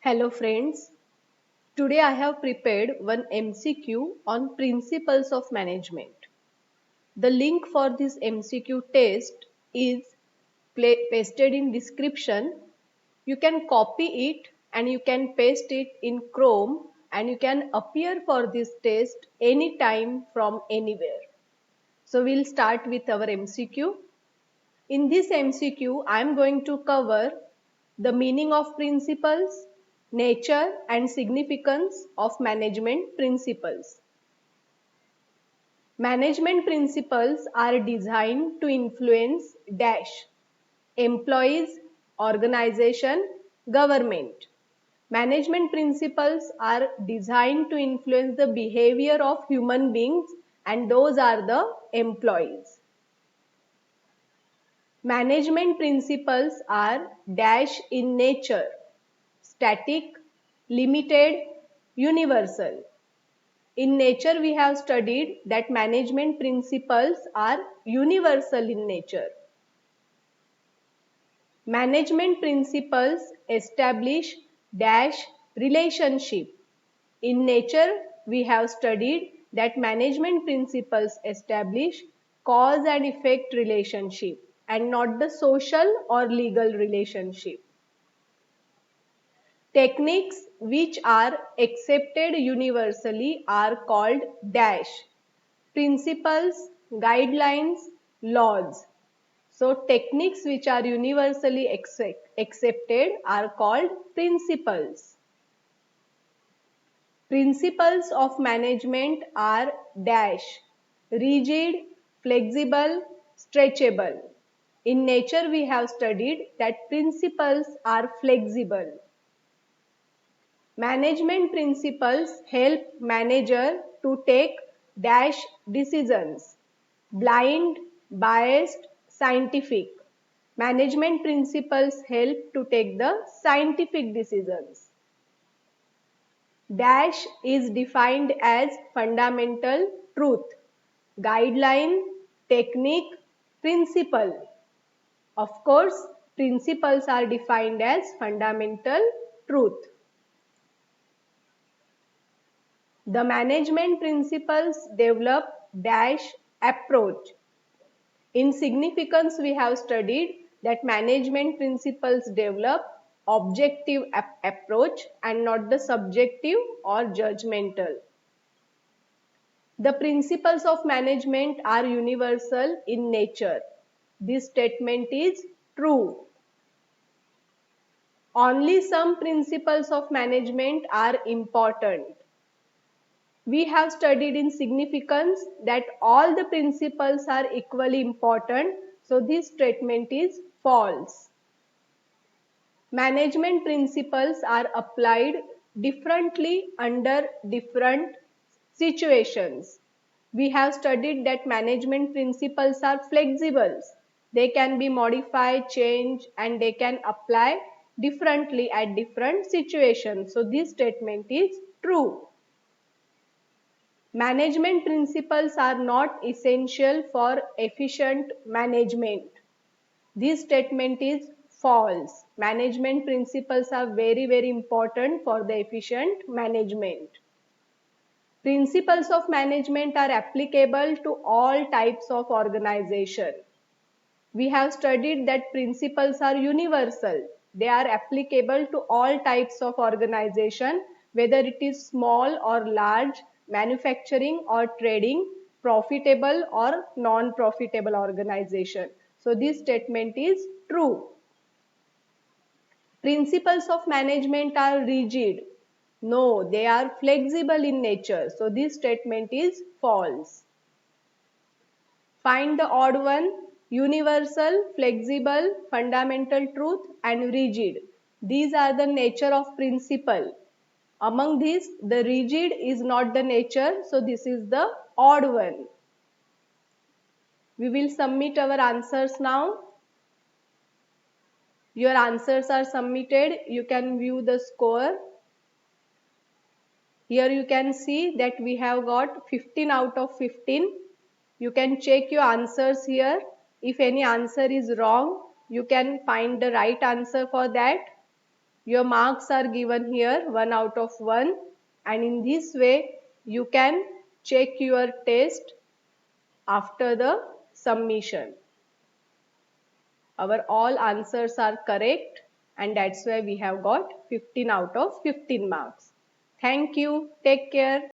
Hello friends, today I have prepared one MCQ on principles of management. The link for this MCQ test is pasted in description. You can copy it and you can paste it in Chrome and you can appear for this test anytime from anywhere. So we'll start with our MCQ. In this MCQ, I am going to cover the meaning of principles, nature and significance of management principles. Management principles are designed to influence dash employees, organization, government. Management principles are designed to influence the behavior of human beings and those are the employees. Management principles are dash in nature, static, limited, universal. In nature, we have studied that management principles are universal in nature. Management principles establish dash relationship. In nature, we have studied that management principles establish cause and effect relationship and not the social or legal relationship. Techniques which are accepted universally are called dash principles, guidelines, laws. So techniques which are universally accepted are called principles. Principles of management are dash rigid, flexible, stretchable. In nature, we have studied that principles are flexible. Management principles help manager to take dash decisions. Blind, biased, scientific. Management principles help to take the scientific decisions. Dash is defined as fundamental truth, guideline, technique, principle. Of course, principles are defined as fundamental truth. The management principles develop dash approach. In significance, we have studied that management principles develop objective approach and not the subjective or judgmental. The principles of management are universal in nature. This statement is true. Only some principles of management are important. We have studied in significance that all the principles are equally important, so this statement is false. Management principles are applied differently under different situations. We have studied that management principles are flexible. They can be modified, changed, and they can apply differently at different situations. So this statement is true. Management principles are not essential for efficient management. This statement is false. Management principles are very important for the efficient management. Principles of management are applicable to all types of organization. We have studied that principles are universal. They are applicable to all types of organization, whether it is small or large, manufacturing or trading, profitable or non-profitable organization. So this statement is true. Principles of management are rigid. No, they are flexible in nature. So this statement is false. Find the odd one. Universal, flexible, fundamental truth and rigid. These are the nature of principle. Among these, the rigid is not the nature, so this is the odd one. We will submit our answers now. Your answers are submitted. You can view the score. Here you can see that we have got 15 out of 15. You can check your answers here. If any answer is wrong, you can find the right answer for that. Your marks are given here 1 out of 1, and in this way you can check your test after the submission. Our all answers are correct, and that's why we have got 15 out of 15 marks. Thank you. Take care.